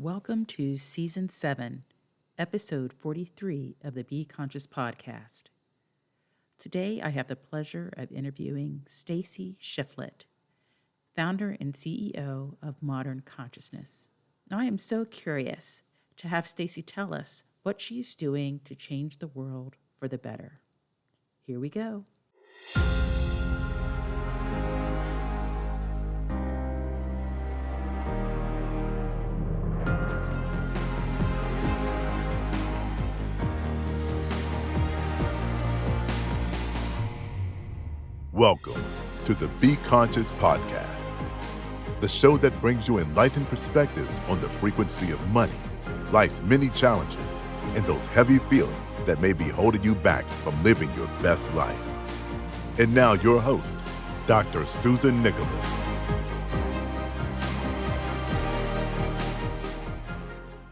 Welcome to Season 7, Episode 43 of the Be Conscious podcast. Today, I have the pleasure of interviewing Stacy Shiflett, founder and CEO of Modern Consciousness. Now, I am so curious to have Stacy tell us what she's doing to change the world for the better. Here we go. Welcome to the Be Conscious podcast, the show that brings you enlightened perspectives on the frequency of money, life's many challenges, and those heavy feelings that may be holding you back from living your best life. And now your host, Dr. Susan Nicholas.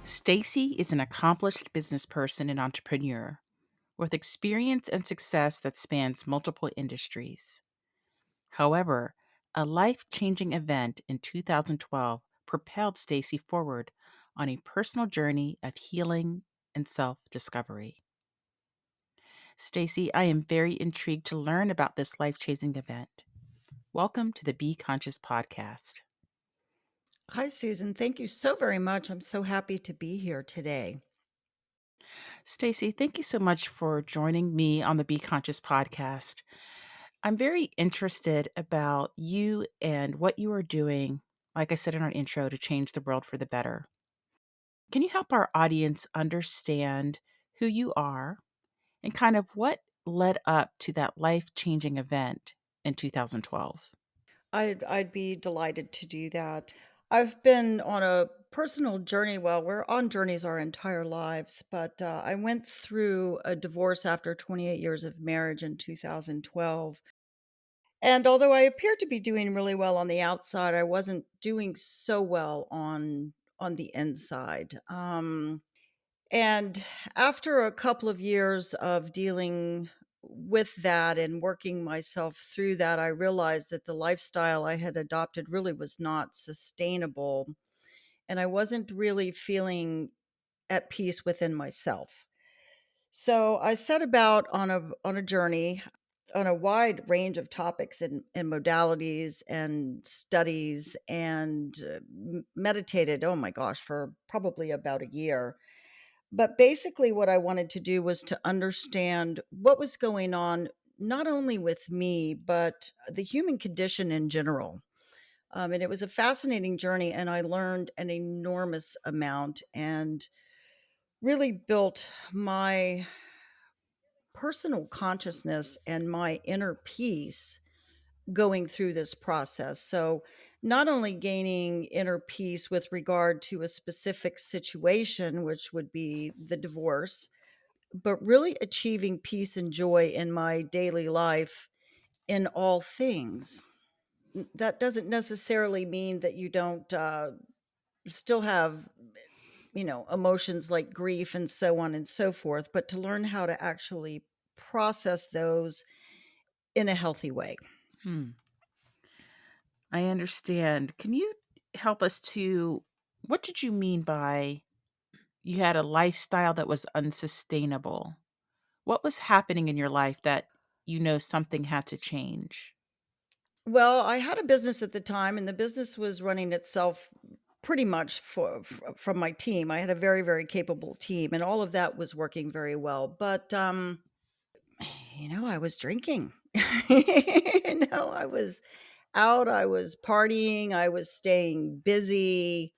Stacy is an accomplished business person and entrepreneur with experience and success that spans multiple industries. However, a life-changing event in 2012 propelled Stacy forward on a personal journey of healing and self-discovery. Stacy, I am very intrigued to learn about this life-changing event. Welcome to the Be Conscious podcast. Hi, Susan. Thank you so very much. I'm so happy to be here today. Stacy, thank you so much for joining me on the Be Conscious podcast. I'm very interested about you and what you are doing, like I said in our intro, to change the world for the better. Can you help our audience understand who you are and kind of what led up to that life-changing event in 2012? I'd be delighted to do that. I've been on a personal journey. Well, we're on journeys our entire lives, but I went through a divorce after 28 years of marriage in 2012. And although I appeared to be doing really well on the outside, I wasn't doing so well on the inside. And after a couple of years of dealing with that and working myself through that, I realized that the lifestyle I had adopted really was not sustainable. And I wasn't really feeling at peace within myself. So I set about on a journey on a wide range of topics and modalities and studies and meditated, oh my gosh, for probably about a year. But basically, what I wanted to do was to understand what was going on, not only with me, but the human condition in general. And it was a fascinating journey, and I learned an enormous amount and really built my personal consciousness and my inner peace going through this process. So, not only gaining inner peace with regard to a specific situation, which would be the divorce, but really achieving peace and joy in my daily life in all things. That doesn't necessarily mean that you don't still have, emotions like grief and so on and so forth, but to learn how to actually process those in a healthy way. Hmm. I understand. Can you help us to, what did you mean by you had a lifestyle that was unsustainable? What was happening in your life that something had to change? Well, I had a business at the time, and the business was running itself pretty much from my team. I had a very, very capable team, and all of that was working very well. But I was drinking. I was out, I was partying, I was staying busy,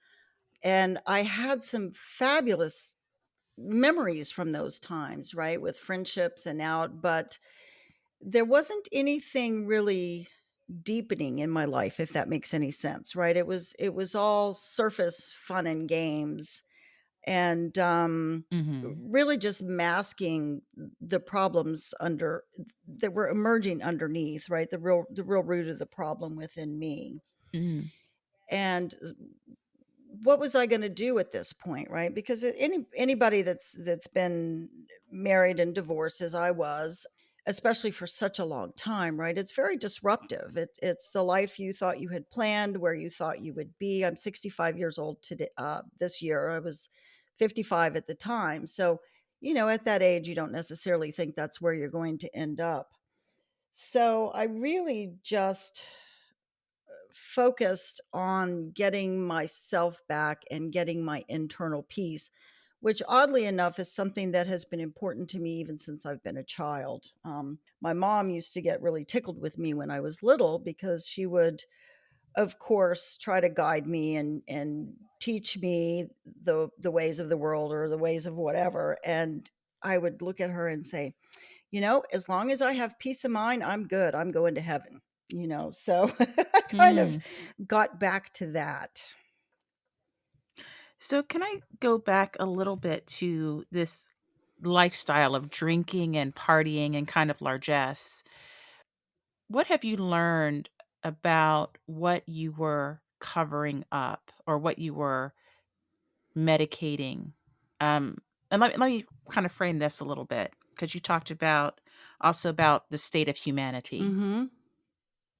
and I had some fabulous memories from those times, right? With friendships and out, but there wasn't anything really deepening in my life, if that makes any sense, right? It was all surface fun and games, and Mhm. really just masking the problems under that were emerging underneath, right? The real root of the problem within me. Mhm. And what was I going to do at this point, right? Because anybody that's been married and divorced as I was, especially for such a long time, right? It's very disruptive. It's the life you thought you had planned, where you thought you would be. I'm 65 years old today. This year, I was 55 at the time. So, at that age, you don't necessarily think that's where you're going to end up. So I really just focused on getting myself back and getting my internal peace, which oddly enough is something that has been important to me even since I've been a child. My mom used to get really tickled with me when I was little because she would, of course, try to guide me and teach me the ways of the world or the ways of whatever. And I would look at her and say, as long as I have peace of mind, I'm good. I'm going to heaven. So I kind of Hmm. got back to that. So, can I go back a little bit to this lifestyle of drinking and partying and kind of largesse? What have you learned about what you were covering up or what you were medicating? Um, and let me kind of frame this a little bit because you talked about also about the state of humanity. Mhm.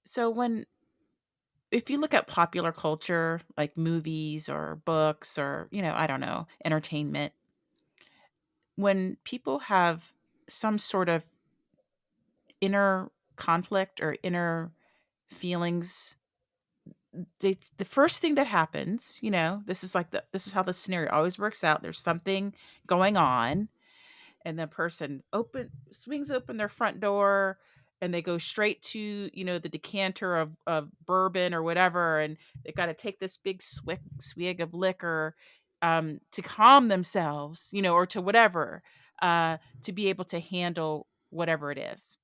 So, if you look at popular culture, like movies or books or, I don't know, entertainment, when people have some sort of inner conflict or inner feelings, the first thing that happens, this is how the scenario always works out. There's something going on, and the person open swings open their front door, and they go straight to, the decanter of bourbon or whatever, and they got to take this big swig of liquor, to calm themselves, or to whatever, to be able to handle whatever it is.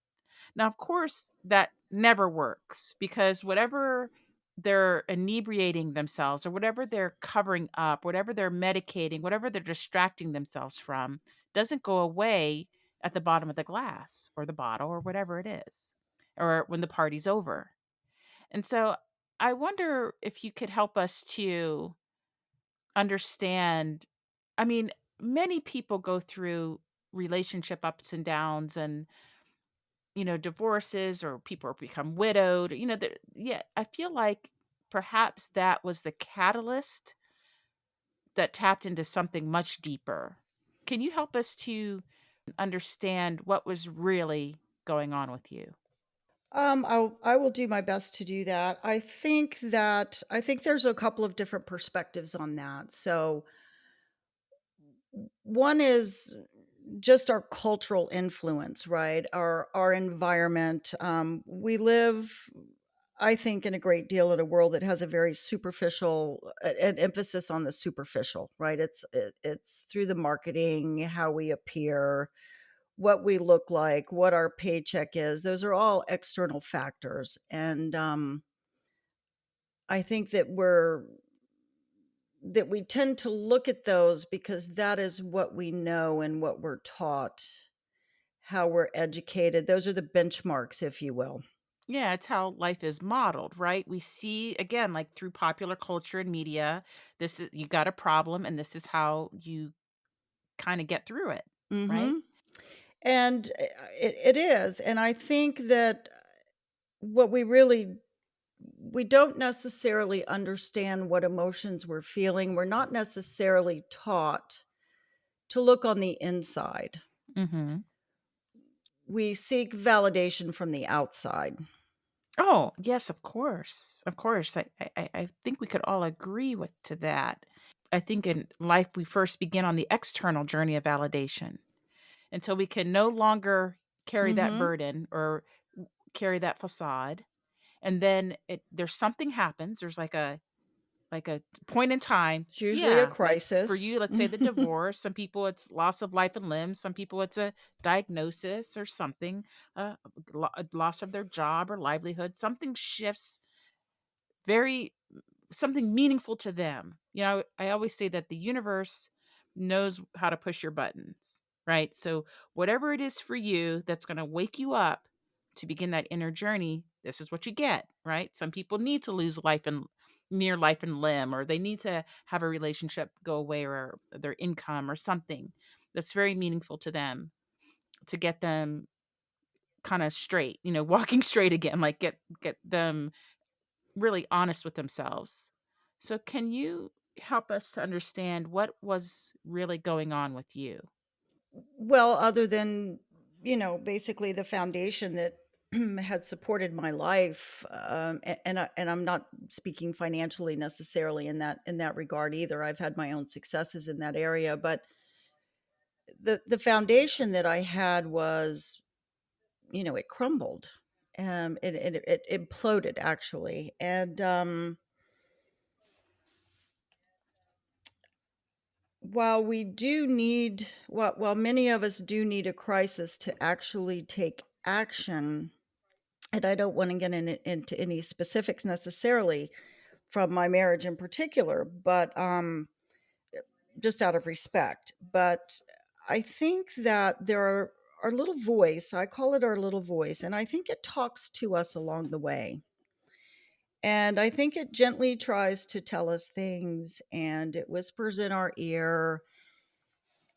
Now, of course, that never works because whatever they're inebriating themselves or whatever they're covering up, whatever they're medicating, whatever they're distracting themselves from doesn't go away at the bottom of the glass or the bottle or whatever it is, or when the party's over. And so I wonder if you could help us to understand. I mean, many people go through relationship ups and downs and, divorces, or people become widowed, yeah, I feel like perhaps that was the catalyst that tapped into something much deeper. Can you help us to understand what was really going on with you? I will do my best to do that. I think there's a couple of different perspectives on that. So one is just our cultural influence, right? Our environment. We live, I think, in a great deal in a world that has a very superficial, an emphasis on the superficial, right? It's through the marketing, how we appear, what we look like, what our paycheck is. Those are all external factors, and I think that we tend to look at those because that is what we know and what we're taught, how we're educated. Those are the benchmarks, if you will. Yeah, it's how life is modeled, right? We see again, like through popular culture and media, this is you got a problem and this is how you kind of get through it, right? Mhm. And it is, and I think that what we don't necessarily understand what emotions we're feeling. We're not necessarily taught to look on the inside. Mhm. We seek validation from the outside. Oh, yes, of course. Of course. I think we could all agree with to that. I think in life we first begin on the external journey of validation until we can no longer carry that Mhm. burden or carry that facade. And then there's something happens. There's like a point in time. It's usually a Yeah, like for crisis. you, let's say the divorce. Some people it's loss of life and limbs. Some people it's a diagnosis or something, a loss of their job or livelihood. Something shifts very something meaningful to them. I always say that the universe knows how to push your buttons, right? So whatever it is for you that's going to wake you up to begin that inner journey, this is what you get, right? Some people need to lose life and near life and limb, or they need to have a relationship go away, or their income or something that's very meaningful to them to get them kinda straight, walking straight again, like, get them really honest with themselves. So can you help us to understand what was really going on with you? Well, other than, basically the foundation that had supported my life, and I'm not speaking financially necessarily in that regard either. I've had my own successes in that area, but the foundation that I had was, it crumbled. It imploded actually, and while many of us do need a crisis to actually take action, and I don't wanna get into any specifics necessarily from my marriage in particular, but, just out of respect, but I think that there are our little voice, I call it our little voice, and I think it talks to us along the way, and I think it gently tries to tell us things, and it whispers in our ear,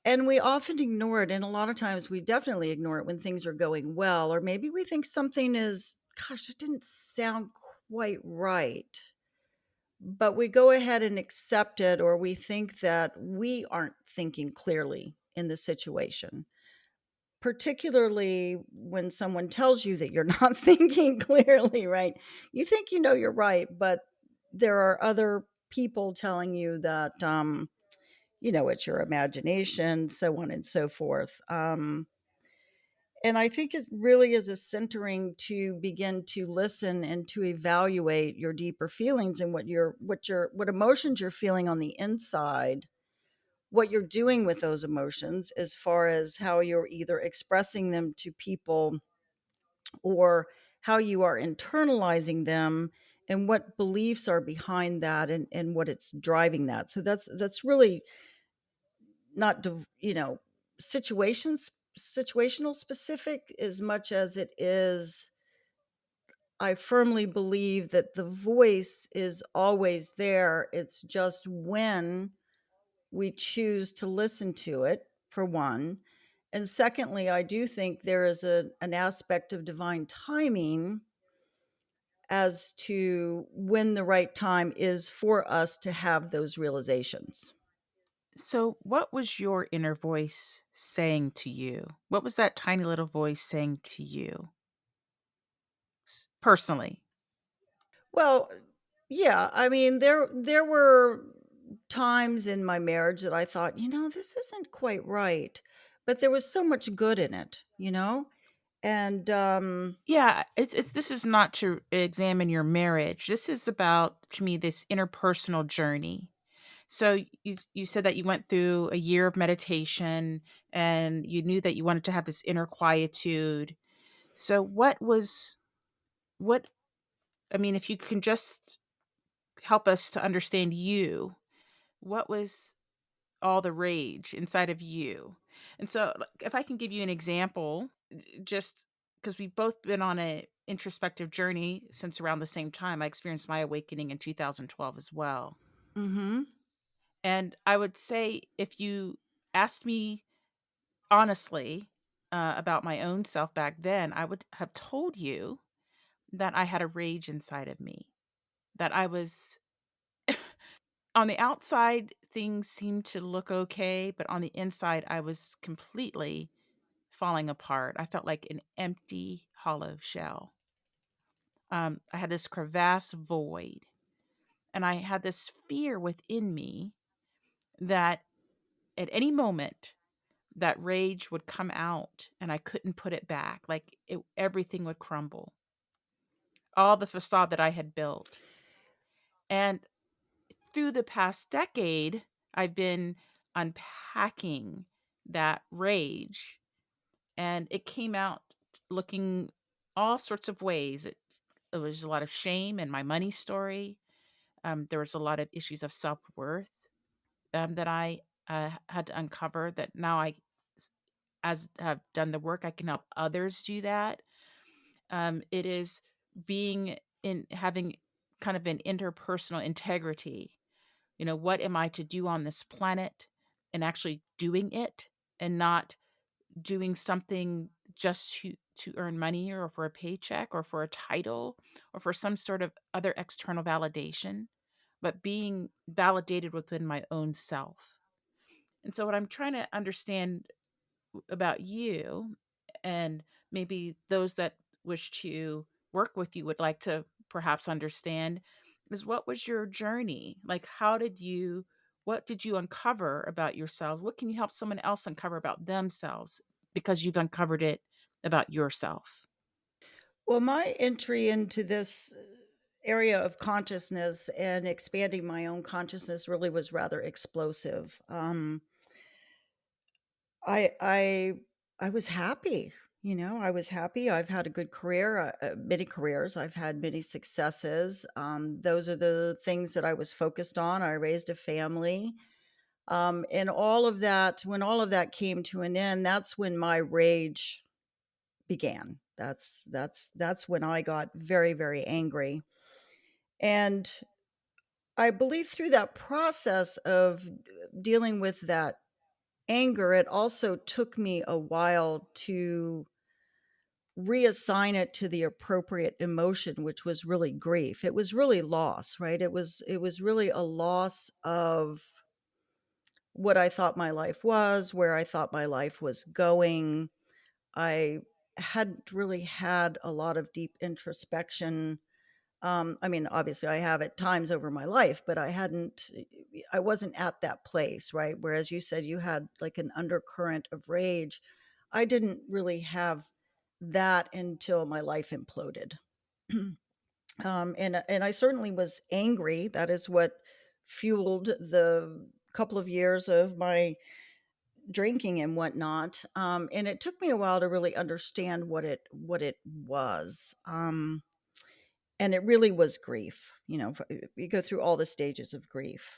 and we often ignore it, and a lot of times we definitely ignore it when things are going well, or maybe we think something is, "Gosh, it didn't sound quite right." But we go ahead and accept it, or we think that we aren't thinking clearly in the situation, particularly when someone tells you that you're not thinking clearly, right? You think you know you're right, but there are other people telling you that, it's your imagination, so on and so forth. And I think it really is a centering to begin to listen and to evaluate your deeper feelings and what emotions you're feeling on the inside, what you're doing with those emotions as far as how you're either expressing them to people or how you are internalizing them and what beliefs are behind that and what it's driving that. So that's really not situations situational specific as much as it is. I firmly believe that the voice is always there. It's just when we choose to listen to it, for one. And secondly, I do think there is an aspect of divine timing as to when the right time is for us to have those realizations. So what was your inner voice saying to you? What was that tiny little voice saying to you personally? Well, yeah, I mean, there were times in my marriage that I thought, this isn't quite right, but there was so much good in it. And Yeah, it's this is not to examine your marriage. This is about, to me, this interpersonal journey. So you said that you went through a year of meditation and you knew that you wanted to have this inner quietude. So what I mean, if you can just help us to understand you, what was all the rage inside of you? And so, like, if I can give you an example, just because we've both been on a introspective journey since around the same time. I experienced my awakening in 2012 as well. mhm. And I would say if you asked me honestly about my own self back then, I would have told you that I had a rage inside of me, that I was on the outside, things seemed to look okay, but on the inside, I was completely falling apart. I felt like an empty, hollow shell. I had this crevasse void, and I had this fear within me that at any moment, that rage would come out and I couldn't put it back. Like everything would crumble, all the facade that I had built. And through the past decade, I've been unpacking that rage, and it came out looking all sorts of ways. It was a lot of shame in my money story. There was a lot of issues of self worth that I had to uncover. That now s- as have done the work, I can help others do that. It is being in having kind of an interpersonal integrity. What am I to do on this planet and actually doing it and not doing something just to earn money or for a paycheck or for a title or for some sort of other external validation, but being validated within my own self. And so, what I'm trying to understand about you, and maybe those that wish to work with you would like to perhaps understand, is what was your journey? Like, what did you uncover about yourself? What can you help someone else uncover about themselves because you've uncovered it about yourself? Well, my entry into this area of consciousness and expanding my own consciousness really was rather explosive. I I I was happy, I was happy. I've had a good career, many careers. I've had many successes. Those are the things that I was focused on. I raised a family. And all of that, when all of that came to an end, that's when my rage began. That's when I got very, very angry. And I believe through that process of dealing with that anger, it also took me a while to reassign it to the appropriate emotion, which was really grief. It was really loss, right? It was really a loss of what I thought my life was, where I thought my life was going. I hadn't really had a lot of deep introspection. I mean, obviously, I have at times over my life, but I wasn't at that place, right? Whereas you said you had like an undercurrent of rage. I didn't really have that until my life imploded. And I certainly was angry. That is what fueled the couple of years of my drinking and whatnot. And it took me a while to really understand what it was. And it really was grief. You go through all the stages of grief.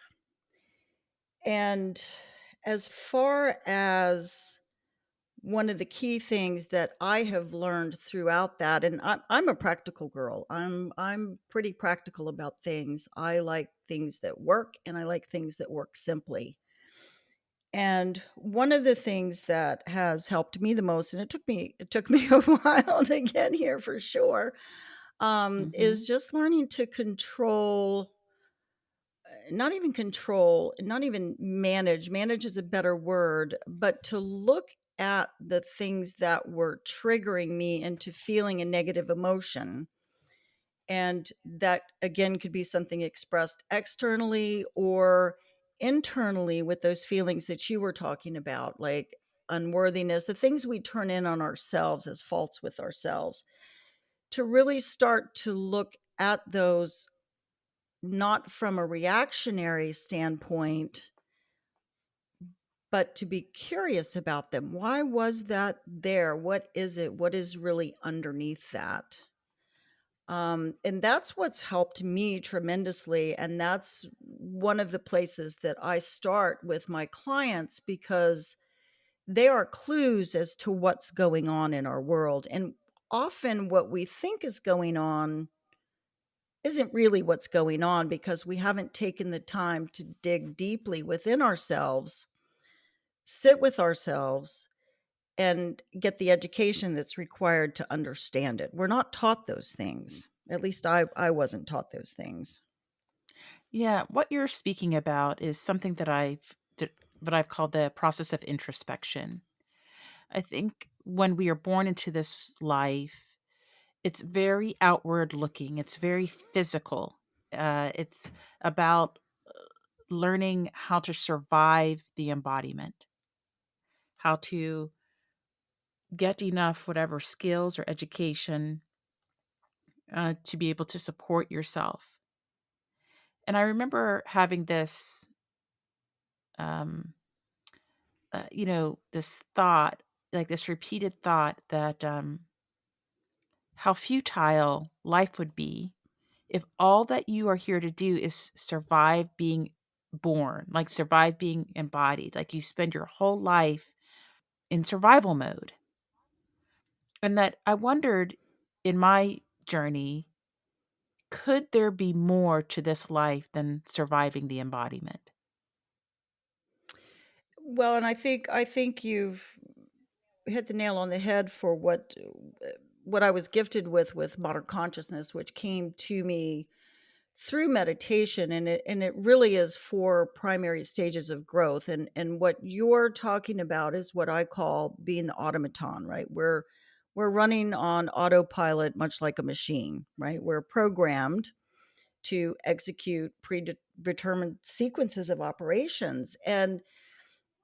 And as far as one of the key things that I have learned throughout that, and I'm a practical girl. I'm pretty practical about things. I like things that work, and I like things that work simply. And one of the things that has helped me the most, and it took me a while to get here for sure, Mhm. is just learning to control, not even control, not even manage. Manage is a better word, but to look at the things that were triggering me into feeling a negative emotion. And that again could be something expressed externally or internally with those feelings that you were talking about, like unworthiness, the things we turn in on ourselves as faults with ourselves, to really start to look at those not from a reactionary standpoint, but to be curious about them. Why was that there? What is it? What is really underneath that? And that's what's helped me tremendously. And that's one of the places that I start with my clients because they are clues as to what's going on in our world. And often what we think is going on isn't really what's going on because we haven't taken the time to dig deeply within ourselves, sit with ourselves, and get the education that's required to understand it. We're not taught those things. At least I wasn't taught those things. Yeah, what you're speaking about is something that what I've called the process of introspection. I think when we are born into this life, it's very outward looking, it's very physical. It's about learning how to survive the embodiment, how to get enough whatever skills or education to be able to support yourself. And I remember having this, um, this thought, like this repeated thought that how futile life would be if all that you are here to do is survive being born, like survive being embodied, like you spend your whole life in survival mode. And that I wondered in my journey, could there be more to this life than surviving the embodiment? Well, and I think you've hit the nail on the head for what I was gifted with modern consciousness, which came to me through meditation, and it really is 4 primary stages of growth, and what you're talking about is what I call being the automaton, right? We're running on autopilot much like a machine, right? We're programmed to execute predetermined sequences of operations, and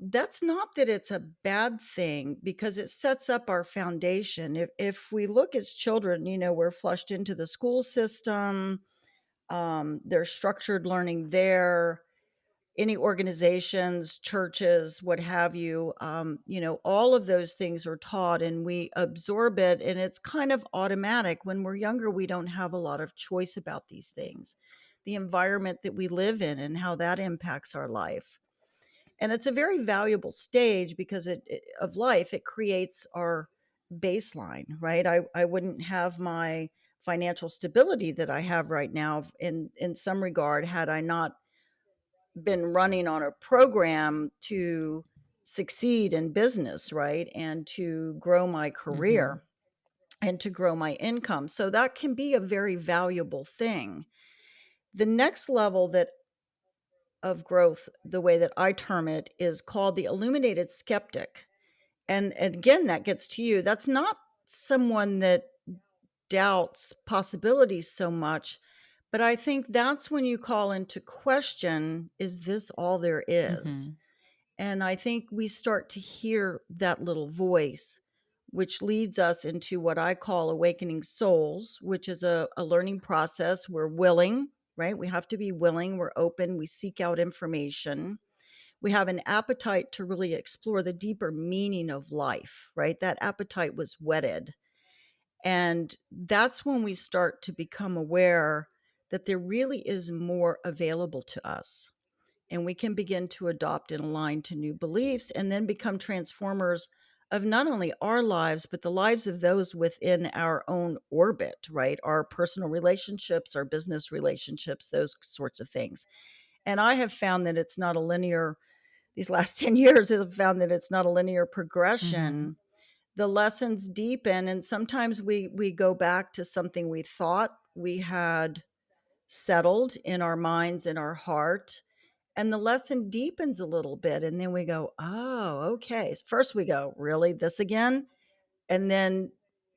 that's not that it's a bad thing because it sets up our foundation. If we look as children, we're flushed into the school system, there's structured learning there, any organizations, churches, what have you, all of those things are taught and we absorb it, and it's kind of automatic. When we're younger, we don't have a lot of choice about these things, the environment that we live in and how that impacts our life. And it's a very valuable stage because of life. It creates our baseline, right? I wouldn't have my financial stability that I have right now in some regard had I not been running on a program to succeed in business, right? And to grow my Mhm. career and to grow my income. So that can be a very valuable thing. The next level that of growth, the way that I term it, is called the illuminated skeptic. And again, that gets to you. That's not someone that doubts possibilities so much, but I think that's when you call into question, is this all there is? Mhm. And I think we start to hear that little voice, which leads us into what I call awakening souls, which is a learning process. We're willing, right? We have to be willing. We're open. We seek out information. We have an appetite to really explore the deeper meaning of life, right? That appetite was whetted. And that's when we start to become aware that there really is more available to us, and we can begin to adopt and align to new beliefs and then become transformers of not only our lives but the lives of those within our own orbit, right? Our personal relationships, our business relationships, those sorts of things. And I have found that it's not a linear, these last 10 years have found that it's not a linear Mhm. progression. The lessons deepen, and sometimes we go back to something we thought we had settled in our minds, in our heart, and the lesson deepens a little bit, and then we go, "Oh, okay." First we go, "Really? This again?" And then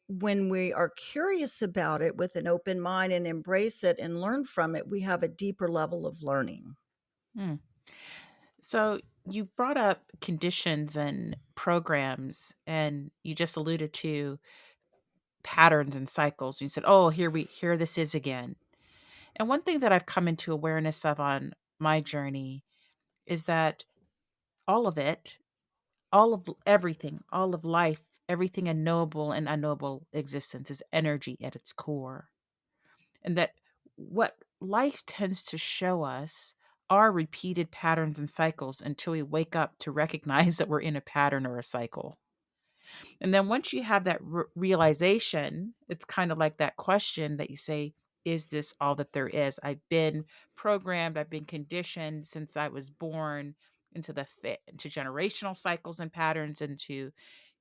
when we are curious about it with an open mind and embrace it and learn from it, we have a deeper level of learning. Mm. So you brought up conditions and programs, and you just alluded to patterns and cycles. You said, "Oh, here this is again." And one thing that I've come into awareness of on my journey is that all of it, all of everything, all of life, everything in knowable and unknowable existence is energy at its core. And that what life tends to show us are repeated patterns and cycles until we wake up to recognize that we're in a pattern or a cycle. And then once you have that realization, it's kind of like that question that you say, is this all that there is? I've been programmed, I've been conditioned since I was born into into generational cycles and patterns, into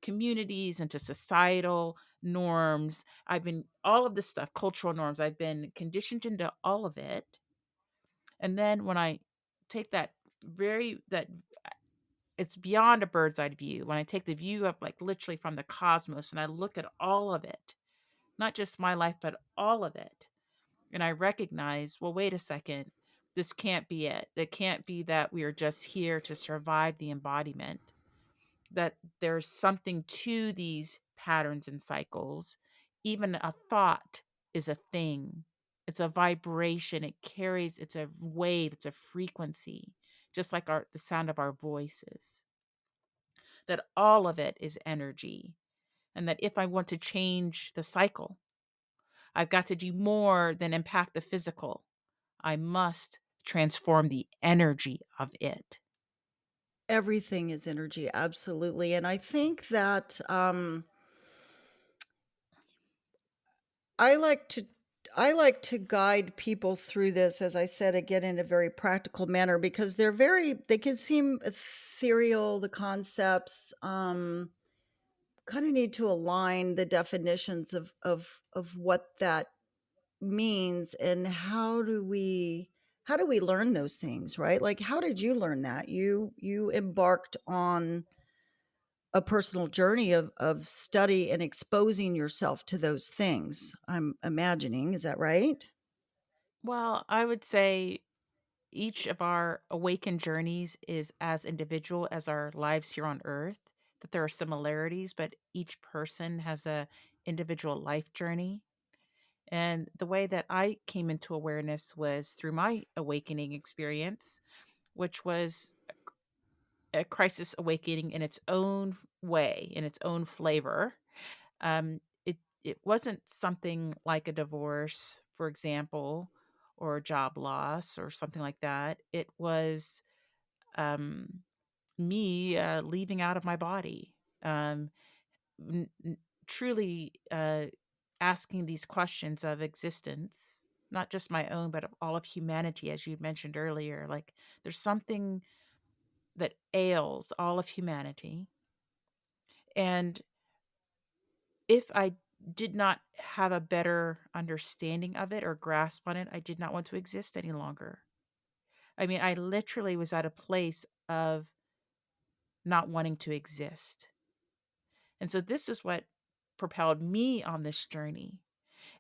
communities, into societal norms. I've been all of this stuff, cultural norms. I've been conditioned into all of it. And then when I take that it's beyond a bird's eye view. When I take the view of like literally from the cosmos and I look at all of it, not just my life, but all of it, and I recognize, well, wait a second, this can't be it. It can't be that we are just here to survive the embodiment, that there's something to these patterns and cycles. Even a thought is a thing, it's a vibration, it carries, it's a wave, it's a frequency, just like the sound of our voices, that all of it is energy. And that if I want to change the cycle, I've got to do more than impact the physical. I must transform the energy of it. Everything is energy, absolutely, and I think that, I like to I like to guide people through this, as I said, again, in a very practical manner because they can seem ethereal, the concepts, kind of need to align the definitions of what that means, and how do we learn those things, right? Like, how did you learn that? You embarked on a personal journey of study and exposing yourself to those things, I'm imagining. Is that right? Well, I would say each of our awakened journeys is as individual as our lives here on earth, that there are similarities, but each person has a individual life journey. And the way that I came into awareness was through my awakening experience, which was a crisis awakening in its own way, in its own flavor. It wasn't something like a divorce, for example, or a job loss or something like that. It was um, me leaving out of my body, n- n- truly asking these questions of existence, not just my own, but of all of humanity, as you mentioned earlier. Like, there's something that ails all of humanity. And if I did not have a better understanding of it or grasp on it, I did not want to exist any longer. I mean, I literally was at a place of not wanting to exist. And so this is what propelled me on this journey.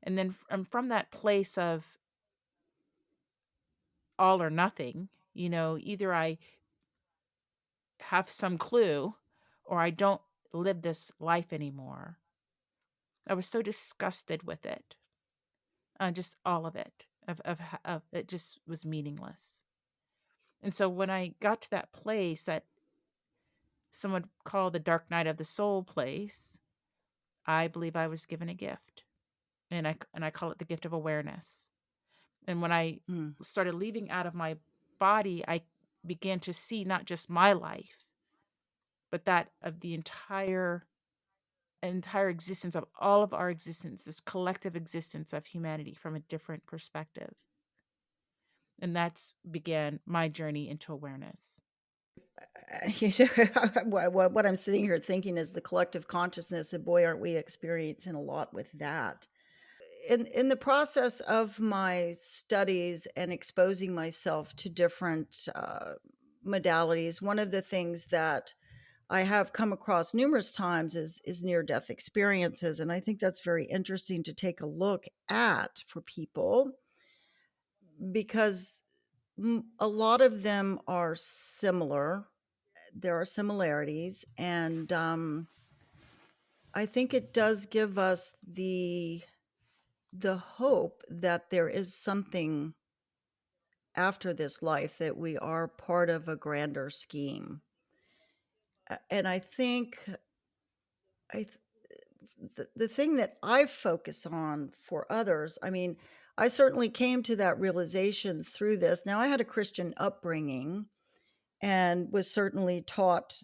And then from that place of all or nothing, either I have some clue or I don't live this life anymore. I was so disgusted with it, just all of it, of it just was meaningless. And so when I got to that place that someone called the dark night of the soul place, I believe I was given a gift, and I call it the gift of awareness. And when I Mm. started leaving out of my body, I began to see not just my life, but that of the entire existence of all of our existence, this collective existence of humanity from a different perspective. And that's began my journey into awareness. You know, what I'm sitting here thinking is the collective consciousness, and boy, aren't we experiencing a lot with that. In the process of my studies and exposing myself to different modalities, one of the things that I have come across numerous times is near death experiences, and I think that's very interesting to take a look at for people, because a lot of them are similar. There are similarities, and I think it does give us the hope that there is something after this life, that we are part of a grander scheme. And I think I th- the thing that I focus on for others, I mean, I certainly came to that realization through this. Now, I had a Christian upbringing and was certainly taught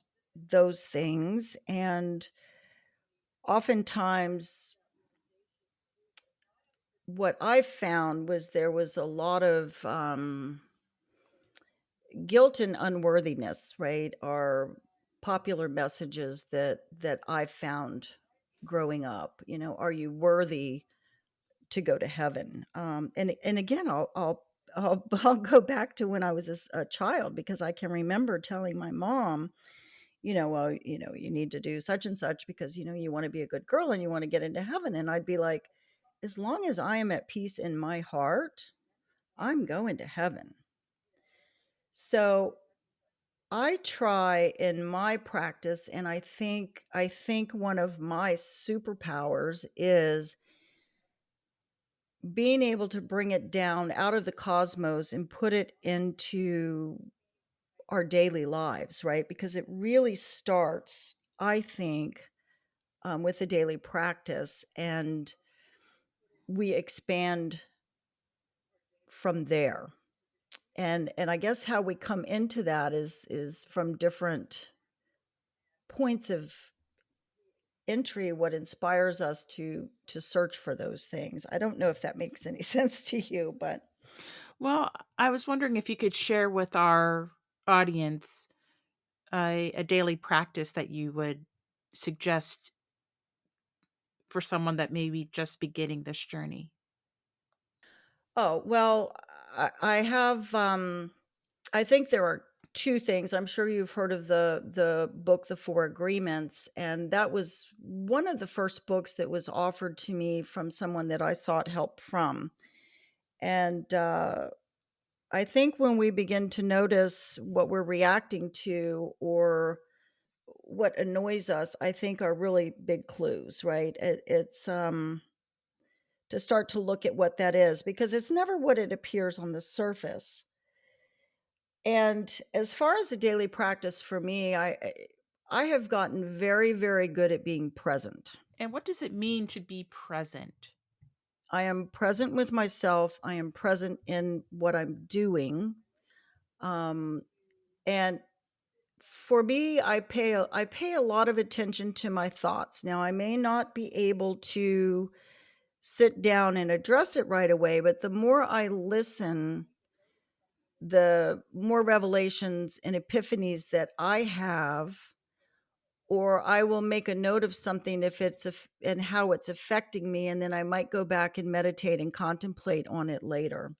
those things. And oftentimes, what I found was there was a lot of guilt and unworthiness, right, are popular messages that I found growing up. Are you worthy to go to heaven? And again, I'll go back to when I was a child, because I can remember telling my mom, well, you need to do such and such because you want to be a good girl and you want to get into heaven. And I'd be like, as long as I am at peace in my heart, I'm going to heaven. So I try in my practice, and I think one of my superpowers is being able to bring it down out of the cosmos and put it into our daily lives, right? Because it really starts, I think, with the daily practice, and we expand from there. And I guess how we come into that is from different points of entry, what inspires us to search for those things. I don't know if that makes any sense to you, but Well, I was wondering if you could share with our audience a daily practice that you would suggest for someone that may be just beginning this journey? Oh, well, I have, I think there are 2 things. I'm sure you've heard of the book, The Four Agreements, and that was one of the first books that was offered to me from someone that I sought help from. And, I think when we begin to notice what we're reacting to or what annoys us, I think are really big clues, right? It's to start to look at what that is because it's never what it appears on the surface. And as far as a daily practice for me, I have gotten very, very good at being present. And what does it mean to be present? I am present with myself. I am present in what I'm doing. Um, and for me, I pay a lot of attention to my thoughts. Now, I may not be able to sit down and address it right away, but the more I listen, the more revelations and epiphanies that I have, or I will make a note of something if and how it's affecting me, and then I might go back and meditate and contemplate on it later.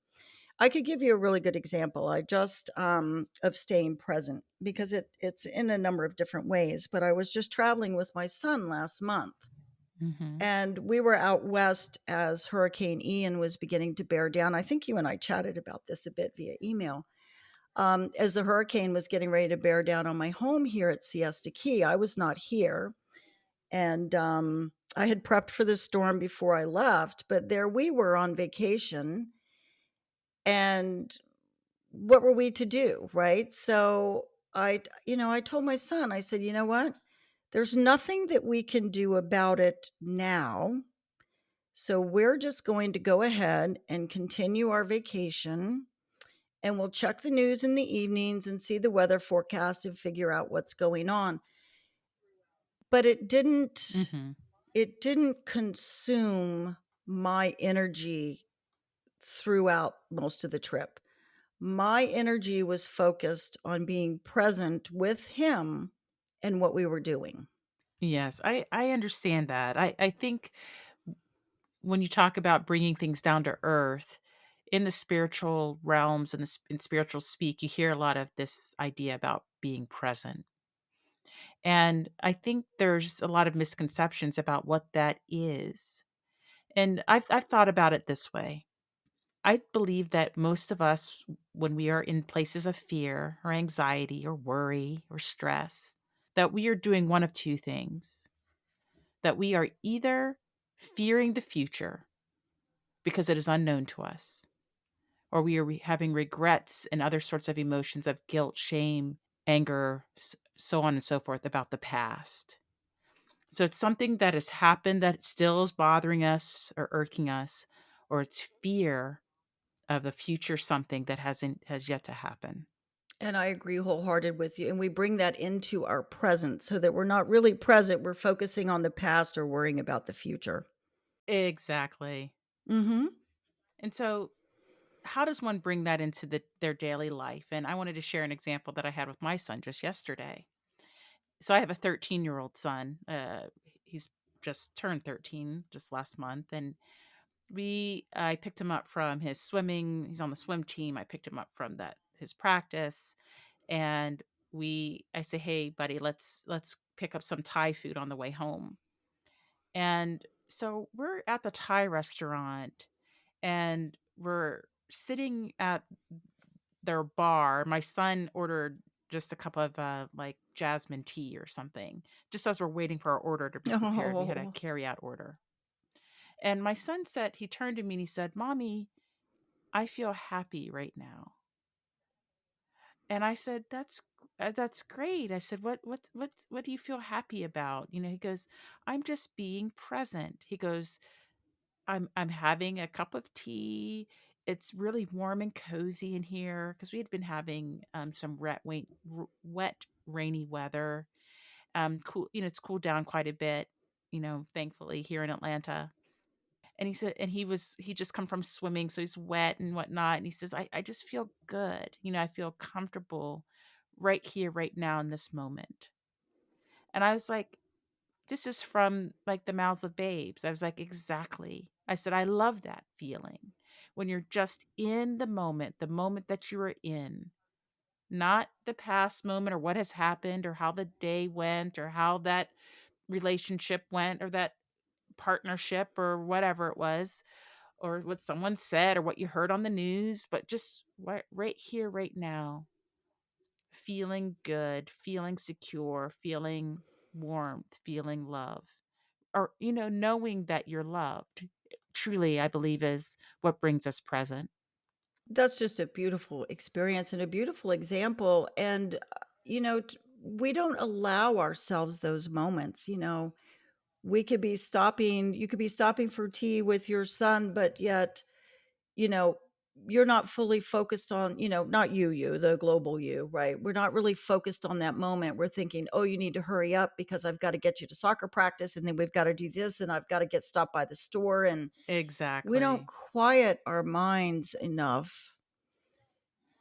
I could give you a really good example. I just of staying present because it's in a number of different ways. But I was just traveling with my son last month, Mhm. and we were out west as Hurricane Ian was beginning to bear down. I think you and I chatted about this a bit via email. As the hurricane was getting ready to bear down on my home here at Siesta Key, I was not here. And I had prepped for the storm before I left, but there we were on vacation. And what were we to do? Right. So I told my son, I said, you know what? There's nothing that we can do about it now. So we're just going to go ahead and continue our vacation and we'll check the news in the evenings and see the weather forecast and figure out what's going on. But Mhm. it didn't consume my energy throughout most of the trip. My energy was focused on being present with him and what we were doing. Yes, I understand that. I think when you talk about bringing things down to earth, in the spiritual realms and in spiritual speak, you hear a lot of this idea about being present. And I think there's a lot of misconceptions about what that is. And I've thought about it this way. I believe that most of us, when we are in places of fear or anxiety or worry or stress, that we are doing one of two things. That we are either fearing the future because it is unknown to us, or we are having regrets and other sorts of emotions of guilt, shame, anger, so on and so forth about the past. So it's something that has happened that still is bothering us or irking us, or it's fear of the future something that has yet to happen. And I agree wholehearted with you. And we bring that into our present so that we're not really present. We're focusing on the past or worrying about the future. Exactly. Hmm. And so how does one bring that into their daily life? And I wanted to share an example that I had with my son just yesterday. So I have a 13-year-old son. He's just turned 13 just last month, and I picked him up from his swimming. He's on the swim team. I picked him up from that his practice, and I say, "Hey, buddy, let's pick up some Thai food on the way home." And so we're at the Thai restaurant, and we're sitting at their bar. My son ordered just a cup of, like, jasmine tea or something, just as we're waiting for our order to be prepared. We had a Oh, carryout order. And my son said he turned to me and he said, "Mommy, I feel happy right now." And I said, that's great." I said, "What do you feel happy about?" He goes, "I'm just being present." He goes, I'm having a cup of tea. It's really warm and cozy in here because we had been having some wet, rainy weather. Cool, it's cooled down quite a bit, thankfully here in Atlanta. And he said, and he just come from swimming, so he's wet and whatnot. And he says, I just feel good. I feel comfortable right here, right now in this moment. And I was like, This is from, like, the mouths of babes. I was like, "Exactly." I said, "I love that feeling when you're just in the moment that you are in, not the past moment or what has happened or how the day went or how that relationship went or that partnership or whatever it was, or what someone said or what you heard on the news, but just right here, right now, feeling good, feeling secure, feeling warmth, feeling love, or, knowing that you're loved. Truly, I believe is what brings us present. That's just a beautiful experience and a beautiful example, and, we don't allow ourselves those moments, we could be stopping you could be stopping for tea with your son, but yet, you know, you're not fully focused on, not you, the global you, right? We're not really focused on that moment. We're thinking, "Oh, you need to hurry up because I've got to get you to soccer practice, and then we've got to do this, and I've got to get stopped by the store." And we don't Exactly. quiet our minds enough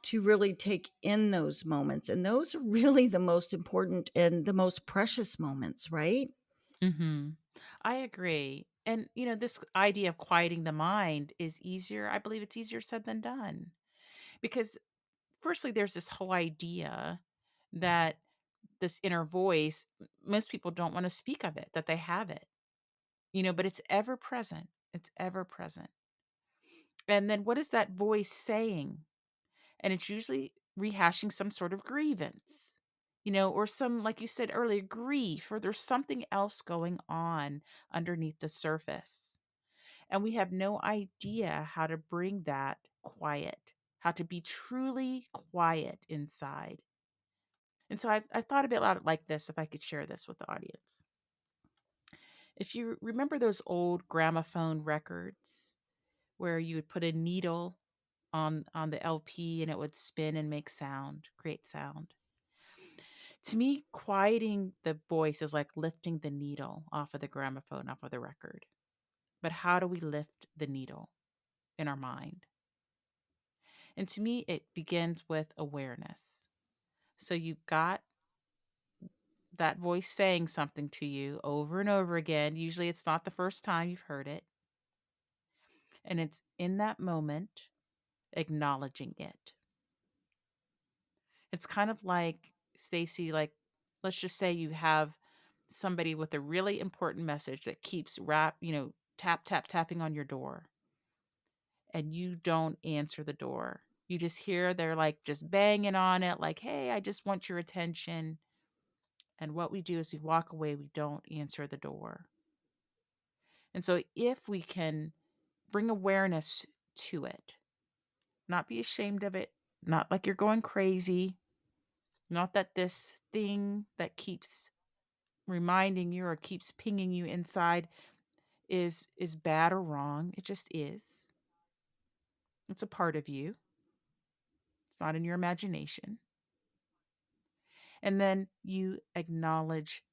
to really take in those moments. And those are really the most important and the most precious moments, right? Mhm. I agree. And, this idea of quieting the mind is easier. I believe it's easier said than done. Because, firstly, there's this whole idea that this inner voice, most people don't want to speak of it, that they have it, but it's ever present. It's ever present. And then what is that voice saying? And it's usually rehashing some sort of grievance, or some, like you said earlier, grief, or there's something else going on underneath the surface. And we have no idea how to bring that quiet, how to be truly quiet inside. And so I've thought a bit about it like this, if I could share this with the audience. If you remember those old gramophone records where you would put a needle on the LP and it would spin and make sound, create sound. To me, quieting the voice is like lifting the needle off of the gramophone, off of the record. But how do we lift the needle in our mind? And to me, it begins with awareness. So you've got that voice saying something to you over and over again. Usually it's not the first time you've heard it. And it's in that moment, acknowledging it. It's kind of like, Stacy, like, let's just say you have somebody with a really important message that keeps tap, tap, tapping on your door, and you don't answer the door. You just hear they're like just banging on it, like, "Hey, I just want your attention." And what we do is we walk away, we don't answer the door. And so if we can bring awareness to it, not be ashamed of it, not like you're going crazy, not that this thing that keeps reminding you or keeps pinging you inside is bad or wrong. It just is. It's a part of you. It's not in your imagination. And then you acknowledge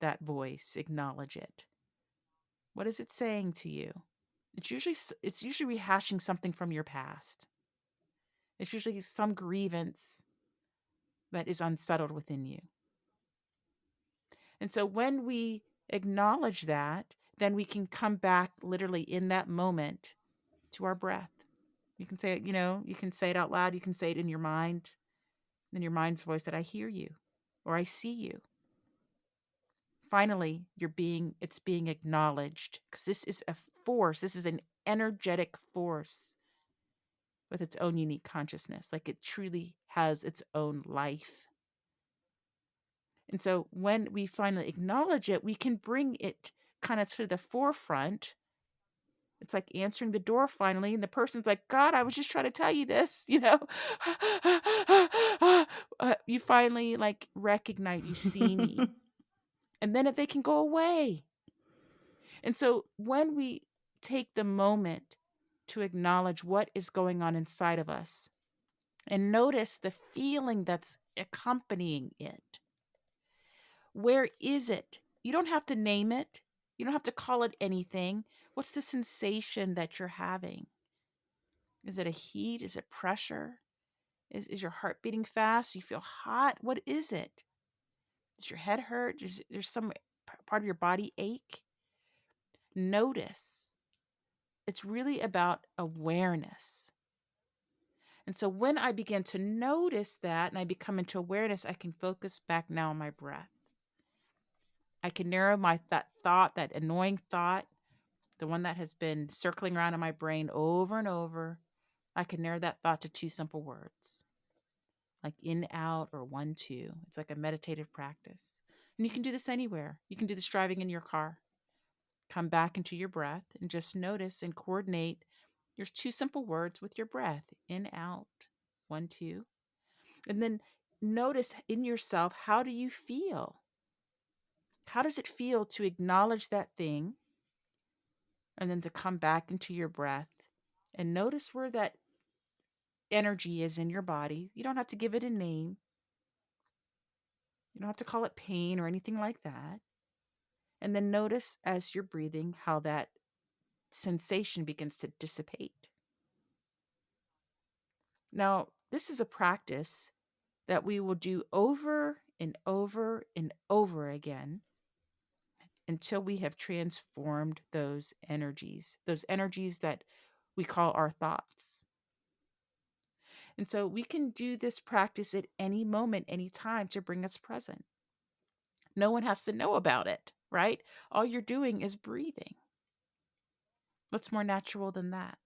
that voice, acknowledge it. What is it saying to you? It's usually rehashing something from your past. It's usually some grievance that is unsettled within you. And so when we acknowledge that, then we can come back literally in that moment to our breath. You can say it, you can say it out loud, you can say it in your mind, in your mind's voice that I hear you or I see you. Finally, it's being acknowledged because this is a force. This is an energetic force with its own unique consciousness. Like it truly has its own life. And so when we finally acknowledge it, we can bring it kind of to the forefront. It's like answering the door finally, and the person's like, "God, I was just trying to tell you this," you know? You finally, like, recognize, "You see me." And then if they can go away. And so when we take the moment to acknowledge what is going on inside of us and notice the feeling that's accompanying it, where is it? You don't have to name it. You don't have to call it anything. What's the sensation that you're having? Is it a heat? Is it pressure? Is your heart beating fast? You feel hot? What is it? Does your head hurt? There's some part of your body ache, notice. It's really about awareness. And so when I begin to notice that and I become into awareness, I can focus back now on my breath. I can narrow that thought, that annoying thought, the one that has been circling around in my brain over and over. I can narrow that thought to two simple words, like in, out, or 1, 2. It's like a meditative practice. And you can do this anywhere. You can do this driving in your car. Come back into your breath and just notice and coordinate your two simple words with your breath, in, out, 1, 2. And then notice in yourself, how do you feel? How does it feel to acknowledge that thing and then to come back into your breath and notice where that energy is in your body? You don't have to give it a name. You don't have to call it pain or anything like that. And then notice as you're breathing how that sensation begins to dissipate. Now, this is a practice that we will do over and over and over again until we have transformed those energies that we call our thoughts. And so we can do this practice at any moment, any time to bring us present. No one has to know about it, right? All you're doing is breathing. What's more natural than that?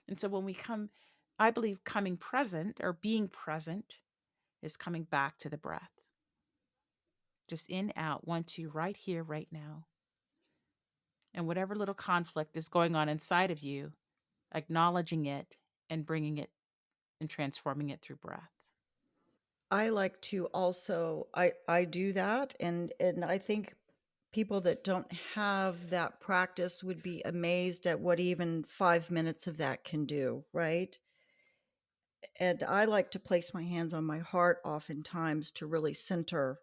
And so when we come, I believe coming present or being present is coming back to the breath. Just in, out, 1, 2, right here, right now. And whatever little conflict is going on inside of you, acknowledging it and bringing it and transforming it through breath. I like to also I do that, and I think people that don't have that practice would be amazed at what even 5 minutes of that can do, right? And I like to place my hands on my heart oftentimes to really center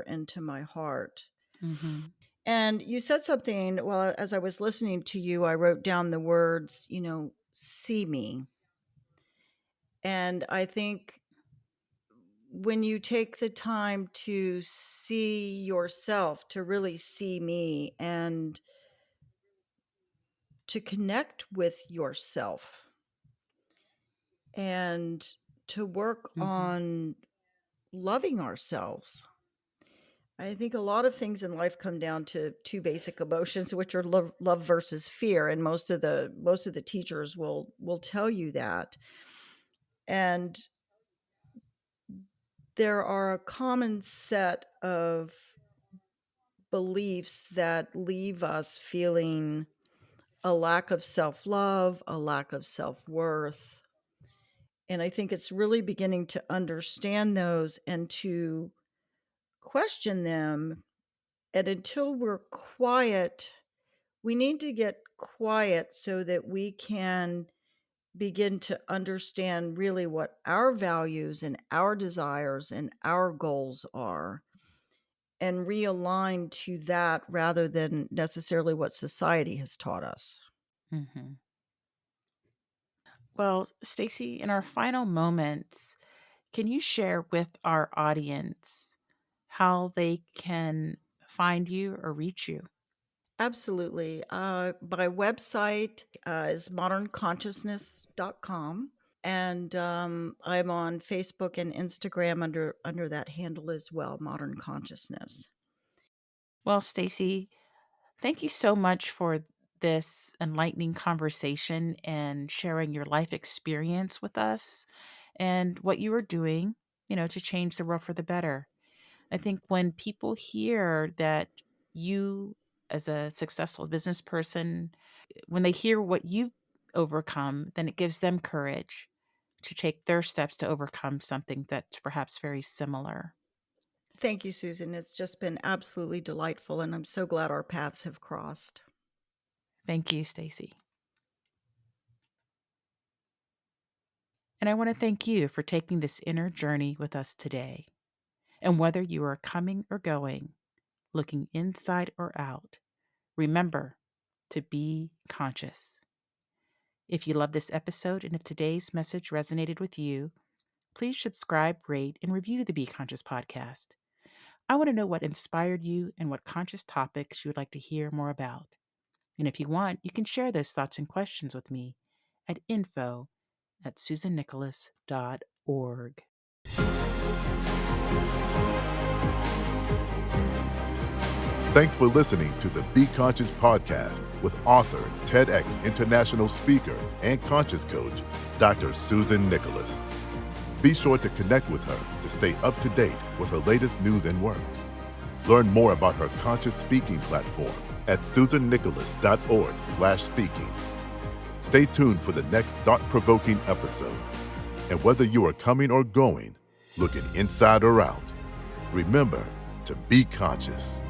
into my heart. Mm-hmm. And you said something, well, as I was listening to you, I wrote down the words, see me. And I think when you take the time to see yourself, to really see me and to connect with yourself and to work Mm-hmm. on loving ourselves. I think a lot of things in life come down to two basic emotions, which are love versus fear, and most of the teachers will tell you that. And there are a common set of beliefs that leave us feeling a lack of self-love, a lack of self-worth. And I think it's really beginning to understand those and to question them. And until we're quiet, we need to get quiet so that we can begin to understand really what our values and our desires and our goals are and realign to that rather than necessarily what society has taught us. Mm-hmm. Well, Stacy, in our final moments, can you share with our audience how they can find you or reach you? Absolutely. My website is modernconsciousness.com. And I'm on Facebook and Instagram under that handle as well, Modern Consciousness. Well, Stacy, thank you so much for this enlightening conversation and sharing your life experience with us and what you are doing, to change the world for the better. I think when people hear that you, as a successful business person, when they hear what you've overcome, then it gives them courage to take their steps to overcome something that's perhaps very similar. Thank you, Susan. It's just been absolutely delightful, and I'm so glad our paths have crossed. Thank you, Stacy. And I want to thank you for taking this inner journey with us today. And whether you are coming or going, looking inside or out, remember to be conscious. If you love this episode and if today's message resonated with you, please subscribe, rate, and review the Be Conscious podcast. I want to know what inspired you and what conscious topics you would like to hear more about. And if you want, you can share those thoughts and questions with me at info@susannicholas.org. Thanks for listening to the Be Conscious podcast with author, TEDx international speaker, and conscious coach, Dr. Susan Nicholas. Be sure to connect with her to stay up to date with her latest news and works. Learn more about her conscious speaking platform at susannicholas.org/speaking. Stay tuned for the next thought-provoking episode. And whether you are coming or going, looking inside or out, remember to be conscious.